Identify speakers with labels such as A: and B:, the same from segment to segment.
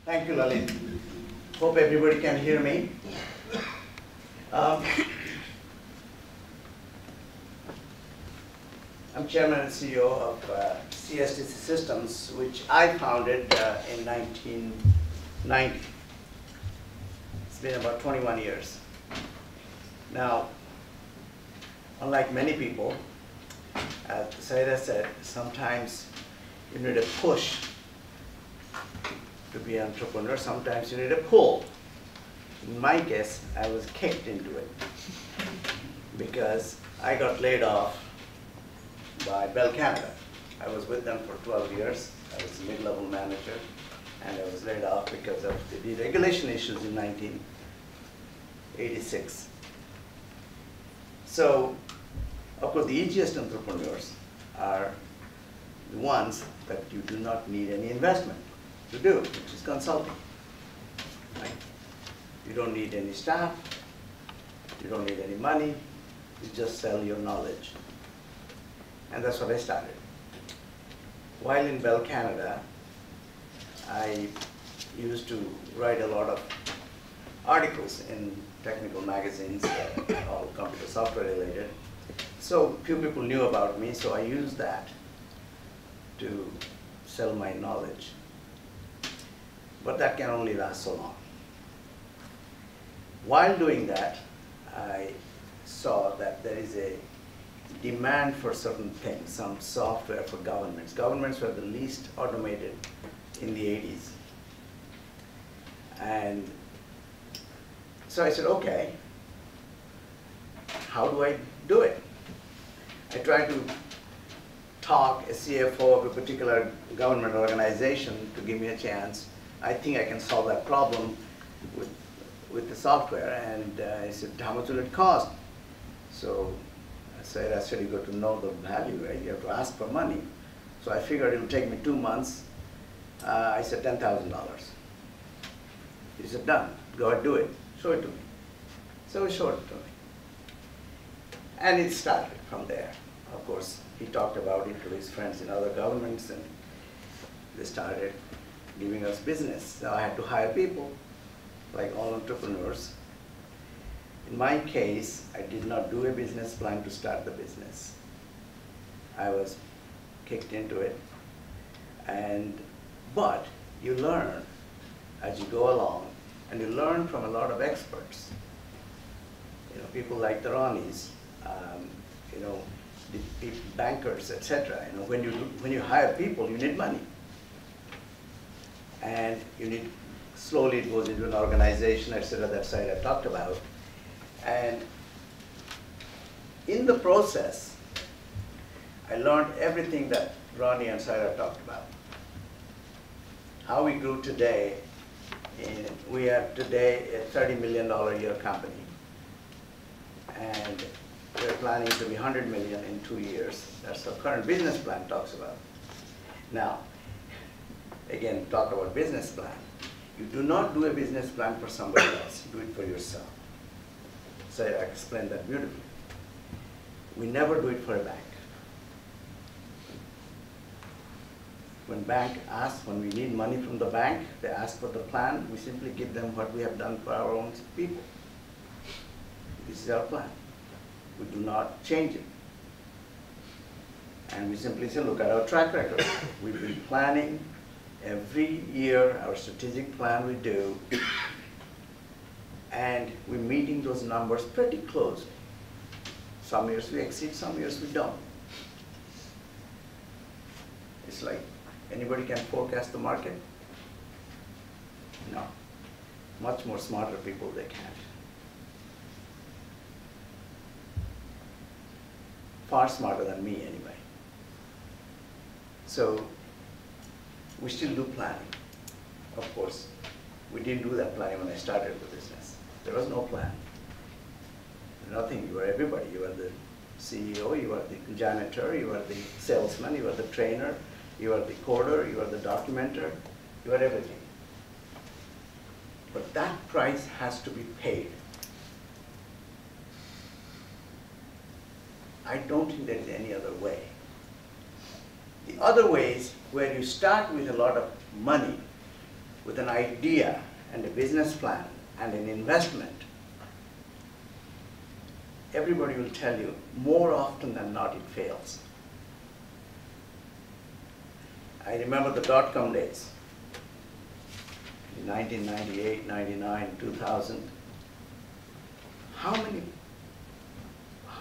A: Thank you, Lalit. Hope everybody can hear me. Um, I'm Chairman and CEO of CSTC Systems, which I founded in 1990. It's been about 21 years. Now, unlike many people, as Saida said, sometimes you need a push to be an entrepreneur. Sometimes you need a pull. In my case, I was kicked into it because I got laid off by Bell Canada. I was with them for 12 years. I was a mid-level manager, and I was laid off because of the deregulation issues in 1986. So, of course, the easiest entrepreneurs are the ones that you do not need any investment to do, which is consulting. Right? You don't need any staff, you don't need any money, you just sell your knowledge. And that's what I started. While in Bell Canada, I used to write a lot of articles in technical magazines, all computer software related. So few people knew about me, so I used that to sell my knowledge. But that can only last so long. While doing that, I saw that there is a demand for certain things, some software for governments. Governments were the least automated in the 80s. And so I said, okay, how do I do it? I tried to talk a CFO of a particular government organization to give me a chance. I think I can solve that problem with the software. And I said, how much will it cost? So I said, that's really good to know the value, right? You have to ask for money. So I figured it would take me 2 months. I said, $10,000. He said, done, go ahead, do it. Show it to me. So he showed it to me. And it started from there. Of course, he talked about it to his friends in other governments, and they started giving us business. So I had to hire people, like all entrepreneurs. In my case, I did not do a business plan to start the business. I was kicked into it. But you learn as you go along, and you learn from a lot of experts. You know, people like the Ronnies, you know, the bankers, etc. You know, when you hire people, you need money. And you need, slowly it goes into an organization, etc. That side I talked about. And in the process, I learned everything that Ronnie and Sarah talked about. How we grew today. We are today a $30 million a year company. And we're planning to be $100 million in 2 years. That's the current business plan talks about. Now, again, talk about business plan. You do not do a business plan for somebody else. You do it for yourself. So I explained that beautifully. We never do it for a bank. When we need money from the bank, they ask for the plan, we simply give them what we have done for our own people. This is our plan. We do not change it. And we simply say, look at our track record. We've been planning every year, our strategic plan we do, and we're meeting those numbers pretty closely. Some years we exceed, some years we don't. It's like, anybody can forecast the market? No. Much more smarter people, they can't. Far smarter than me, anyway. So, we still do planning. Of course, we didn't do that planning when I started the business. There was no plan. Nothing. You were everybody. You were the CEO, you were the janitor, you were the salesman, you were the trainer, you were the coder, you were the documenter, you were everything. But that price has to be paid. I don't think there is any other way. The other ways where you start with a lot of money with an idea and a business plan and an investment, everybody will tell you more often than not it fails. I remember the dot-com days, in 1998, 99, 2000. How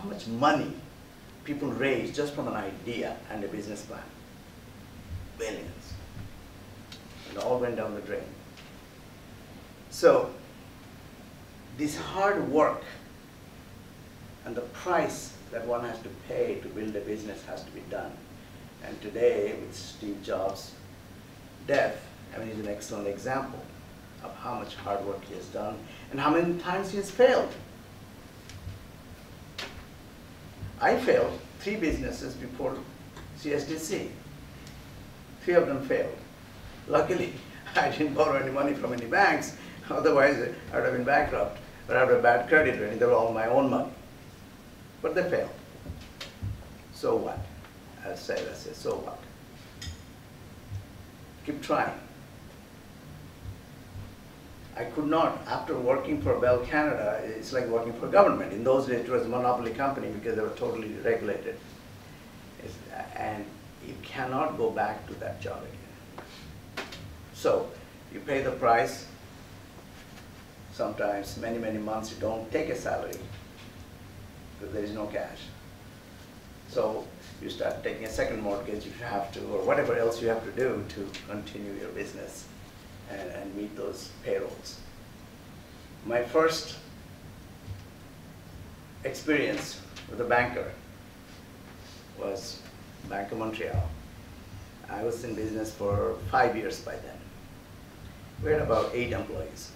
A: much money people raised just from an idea and a business plan? Billions. It all went down the drain. So this hard work and the price that one has to pay to build a business has to be done. And today, with Steve Jobs' death, I mean, he's an excellent example of how much hard work he has done and how many times he has failed. I failed 3 businesses before CSDC. 3 of them failed. Luckily, I didn't borrow any money from any banks. Otherwise, I would have been bankrupt, or I would have bad credit rating. They were all my own money. But they failed. So what? I'll say, so what? Keep trying. I could not, after working for Bell Canada, it's like working for government. In those days, it was a monopoly company because they were totally regulated. And you cannot go back to that job again. So you pay the price. Sometimes, many, many months, you don't take a salary because there is no cash. So you start taking a second mortgage if you have to, or whatever else you have to do to continue your business and meet those payrolls. My first experience with a banker was Bank of Montreal. I was in business for 5 years by then. We had about 8 employees.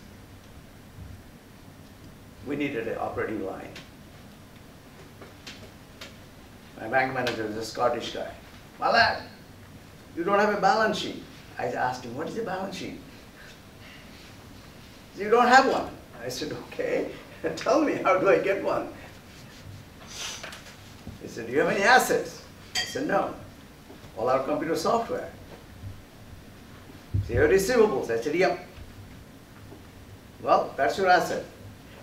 A: We needed an operating line. My bank manager is a Scottish guy. My lad, you don't have a balance sheet. I asked him, what is a balance sheet? He said, you don't have one. I said, okay, tell me, how do I get one? He said, do you have any assets? I said, no. All our computer software. He said, your receivables? I said, yep. Well, that's your asset.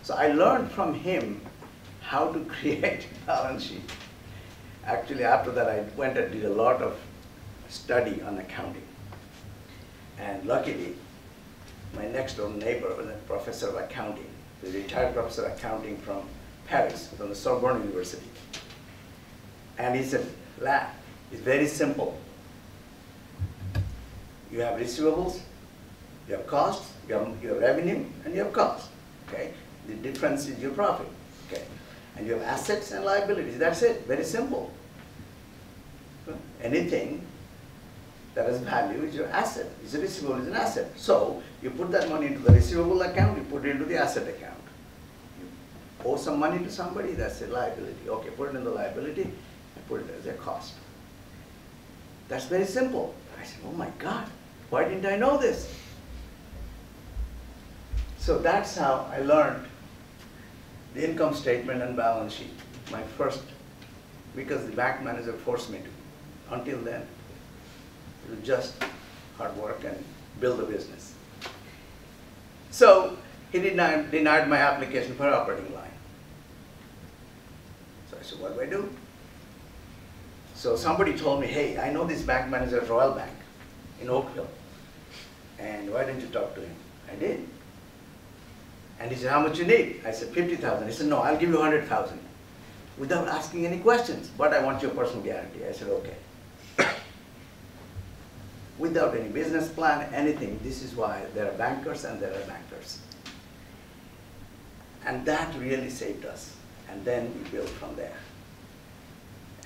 A: So I learned from him how to create a balance sheet. Actually, after that, I went and did a lot of study on accounting. And luckily, my next door neighbor was a professor of accounting, a retired professor of accounting from Paris, from the Sorbonne University. And he said, lad, it's very simple. You have receivables, you have costs, you have revenue, and you have costs. Okay? The difference is your profit. Okay? And you have assets and liabilities. That's it. Very simple. Anything that has value is your asset. It's a receivable, is an asset. So you put that money into the receivable account, you put it into the asset account. You owe some money to somebody, that's a liability. Okay, put it in the liability, and put it as a cost. That's very simple. I said, oh my God, why didn't I know this? So that's how I learned the income statement and balance sheet. My first, because the bank manager forced me to. Until then, it was just hard work and build a business. So he denied my application for operating line. So I said, what do I do? So somebody told me, hey, I know this bank manager at Royal Bank in Oakville. And why didn't you talk to him? I did. And he said, how much you need? I said, 50,000. He said, no, I'll give you 100,000. Without asking any questions, but I want your personal guarantee. I said, okay. Without any business plan, anything, this is why there are bankers and there are bankers. And that really saved us. And then we built from there.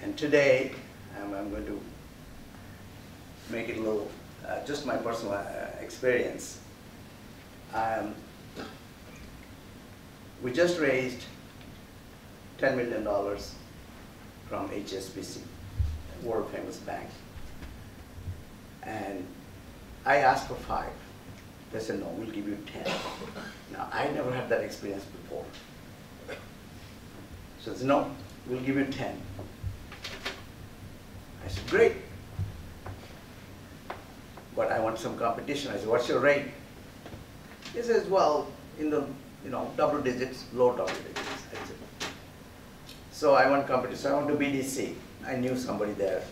A: And today, I'm going to make it a little, just my personal experience. We just raised $10 million from HSBC, a world famous bank. And I asked for 5. They said, no, we'll give you 10. Now, I never had that experience before. So they said, no, we'll give you 10. I said, great. But I want some competition. I said, what's your rate? He says, well, in the double digits, low double digits. I said. So I went competition. So I went to BDC. I knew somebody there,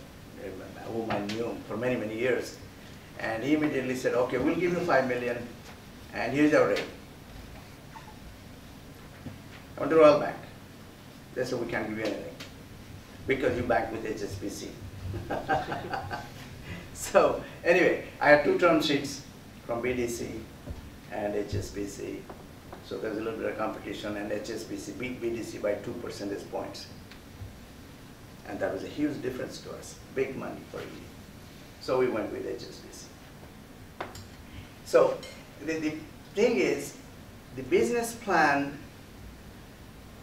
A: whom I knew for many, many years. And he immediately said, okay, we'll give you $5 million, and here's our rate. I went to Royal Bank. They said, we can't give you anything because you bank with HSBC. So anyway, I had 2 term sheets from BDC and HSBC. So there's a little bit of competition, and HSBC beat BDC by 2 percentage points. And that was a huge difference to us, big money for ED. So we went with HSBC. So the thing is, the business plan,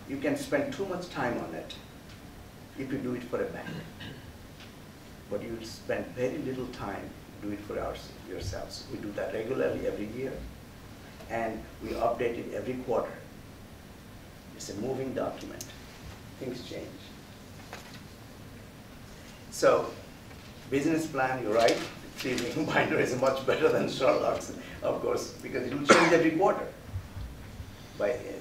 A: you can spend too much time on it if you do it for a bank. But you will spend very little time do it for yourselves. We do that regularly every year, and we update it every quarter. It's a moving document. Things change. So, business plan, you're right. 3-ring binder is much better than Sherlock's, of course, because it will change every quarter.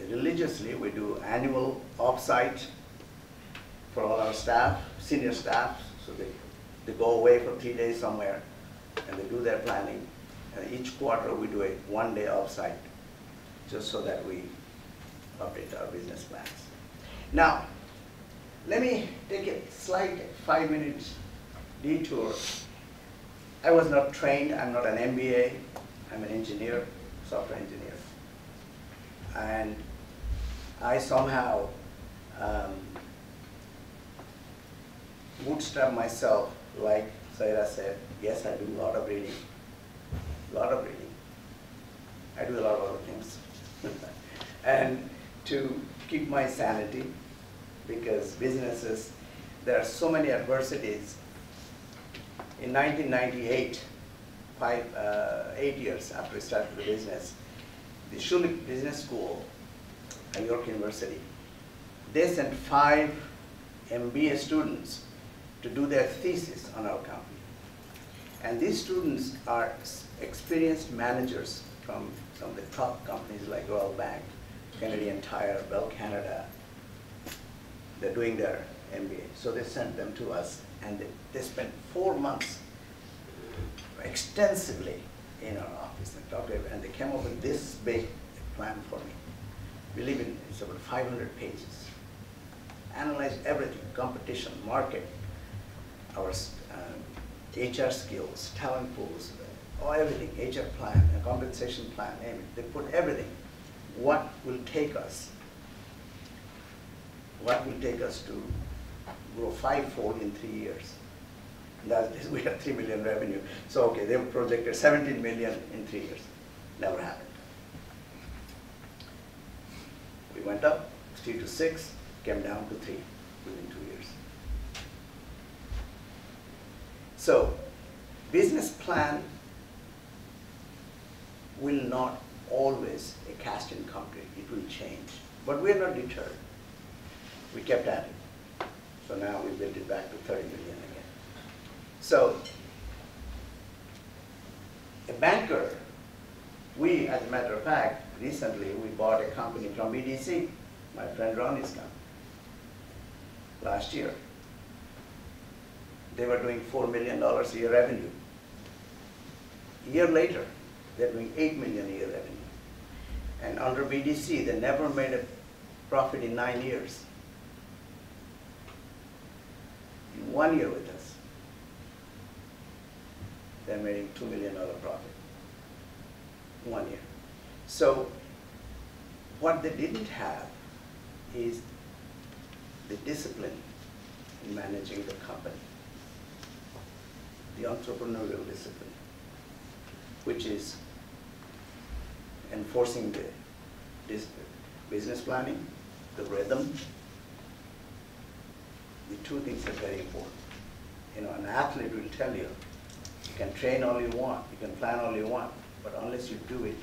A: Religiously, we do annual offsite for all our staff, senior staff, so they go away for 3 days somewhere, and they do their planning. And each quarter, we do a 1-day offsite, just so that we update our business plans. Now, let me take a slight 5-minute detour. I was not trained, I'm not an MBA, I'm an engineer, software engineer. And I somehow bootstrap myself, like Saira said. Yes, I do a lot of reading, I do a lot of other things. And to keep my sanity, because businesses, there are so many adversities. In 1998, 8 years after I started the business, the Schulich Business School at York University, they sent 5 MBA students to do their thesis on our company. And these students are experienced managers from some of the top companies like Royal Bank, Canadian Tire, Bell Canada. They're doing their MBA. So they sent them to us, and they spent 4 months extensively in our office and they came up with this big plan for me. Believe me, it's about 500 pages. Analyzed everything, competition, market, our HR skills, talent pools, everything, HR plan, a compensation plan, name it. They put everything. What will take us to grow 5-fold in 3 years? We had 3 million revenue. So okay, they projected 17 million in 3 years. Never happened. We went up 3 to 6, came down to 3 within 2 years. So, business plan will not always a cast in concrete. It will change. But we're not deterred. We kept at it. So now we built it back to 30 million again. So, a banker, we, as a matter of fact, recently we bought a company from BDC, my friend Ronnie's company, last year. They were doing $4 million a year revenue. A year later, they're doing $8 million a year revenue. And under BDC, they never made a profit in 9 years. In 1 year with us, they're making $2 million profit. 1 year. So what they didn't have is the discipline in managing the company, the entrepreneurial discipline, which is enforcing the business planning, the rhythm. The 2 things are very important. You know, an athlete will tell you, you can train all you want, you can plan all you want, but unless you do it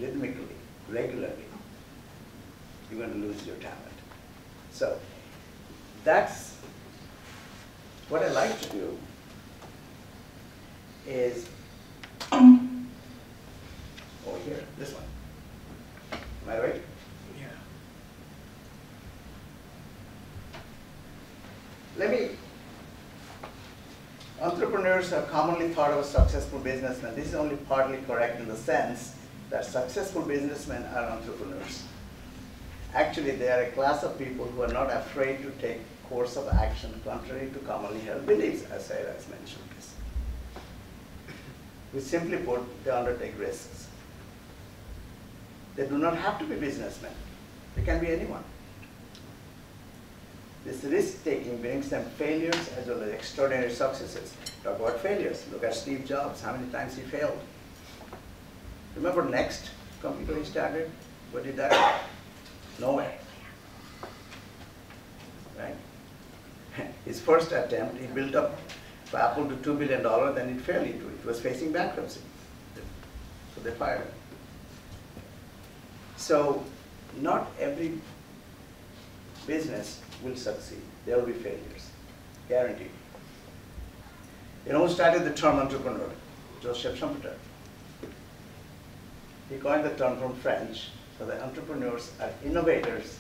A: rhythmically, regularly, you're going to lose your talent. So that's what I like to do is over here, this one. entrepreneurs are commonly thought of as successful businessmen. This is only partly correct in the sense that successful businessmen are entrepreneurs. Actually, they are a class of people who are not afraid to take course of action contrary to commonly held beliefs, as I mentioned this. We simply put, they undertake risks. They do not have to be businessmen. They can be anyone. This risk-taking brings them failures as well as extraordinary successes. Talk about failures. Look at Steve Jobs, how many times he failed. Remember Next computer he started? What did that? Nowhere. Right? His first attempt, he built up Apple to $2 billion, then it fell into it. It was facing bankruptcy. So they fired him. So not every business will succeed. There will be failures, guaranteed. You know who started the term entrepreneur? Joseph Schumpeter. He coined the term from French, so that entrepreneurs are innovators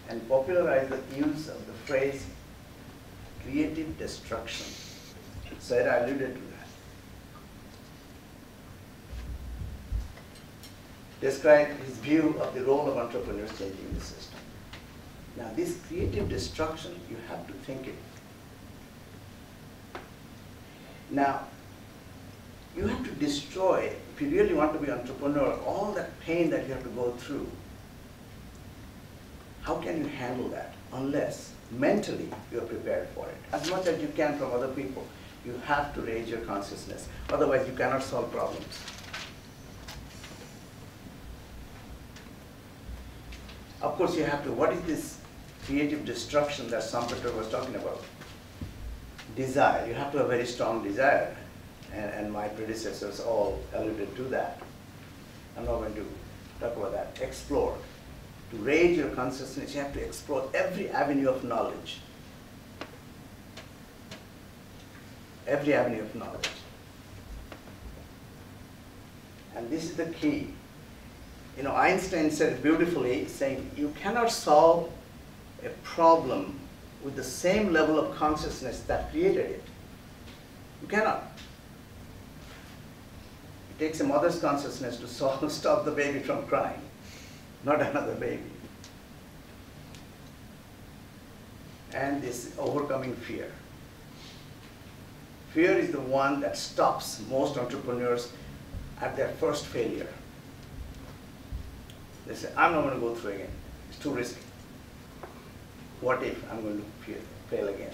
A: and popularized the use of the phrase creative destruction. So I alluded to that. Described his view of the role of entrepreneurs changing the system. Now this creative destruction, you have to think it. Now, you have to destroy, if you really want to be an entrepreneur, all that pain that you have to go through. How can you handle that? Unless mentally you're prepared for it. As much as you can from other people, you have to raise your consciousness. Otherwise, you cannot solve problems. Of course, you have to, what is this creative destruction that Schumpeter was talking about? Desire. You have to have a very strong desire. And my predecessors all alluded to that. I'm not going to talk about that. Explore. To raise your consciousness, you have to explore every avenue of knowledge. Every avenue of knowledge. And this is the key. You know, Einstein said it beautifully, saying you cannot solve a problem with the same level of consciousness that created it. You cannot. It takes a mother's consciousness to stop the baby from crying, not another baby. And this overcoming fear. Fear is the one that stops most entrepreneurs at their first failure. They say, I'm not going to go through again. It's too risky. What if I'm going to fail again?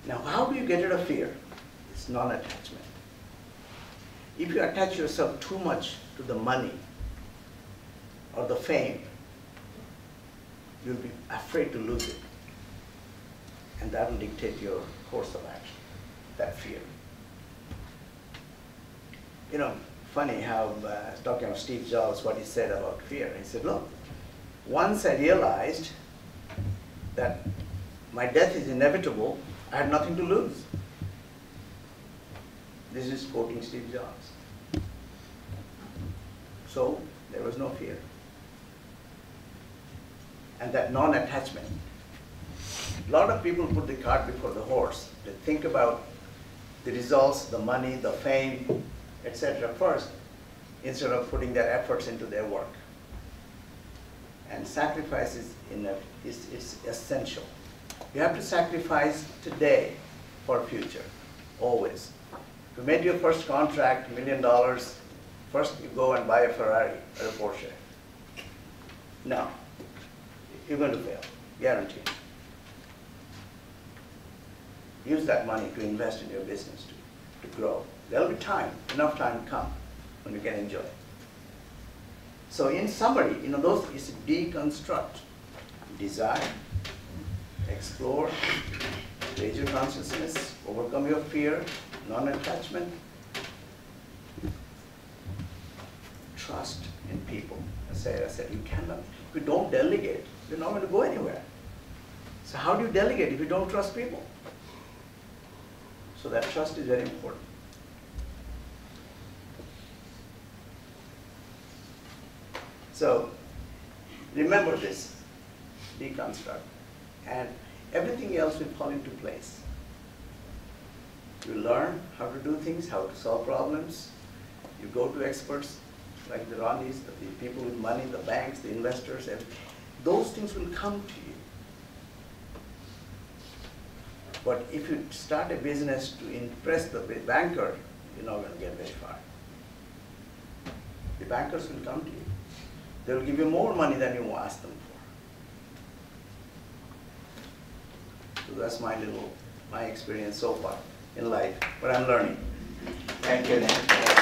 A: Now, how do you get rid of fear? It's non-attachment. If you attach yourself too much to the money or the fame, you'll be afraid to lose it. And that will dictate your course of action, that fear. You know, funny how, talking of Steve Jobs, what he said about fear. He said, look, once I realized that my death is inevitable, I had nothing to lose. This is quoting Steve Jobs. So there was no fear. And that non-attachment. A lot of people put the cart before the horse. They think about the results, the money, the fame, etc. first, instead of putting their efforts into their work. And sacrifice is essential. You have to sacrifice today for future, always. If you made your first contract, $1 million, first you go and buy a Ferrari or a Porsche. No, you're going to fail, guaranteed. Use that money to invest in your business, to grow. There'll be time, enough time to come when you can enjoy. So in summary, you know, those is deconstruct, desire, explore, raise your consciousness, overcome your fear, non-attachment, trust in people. As I said, you cannot, if you don't delegate, you're not going to go anywhere. So how do you delegate if you don't trust people? So that trust is very important. So remember this, deconstruct, and everything else will fall into place. You learn how to do things, how to solve problems. You go to experts like the Ronnies, the people with money, the banks, the investors, and those things will come to you. But if you start a business to impress the banker, you're not going to get very far. The bankers will come to you. They will give you more money than you ask them for. So that's my experience so far in life, but I'm learning.
B: Thank you, Dan.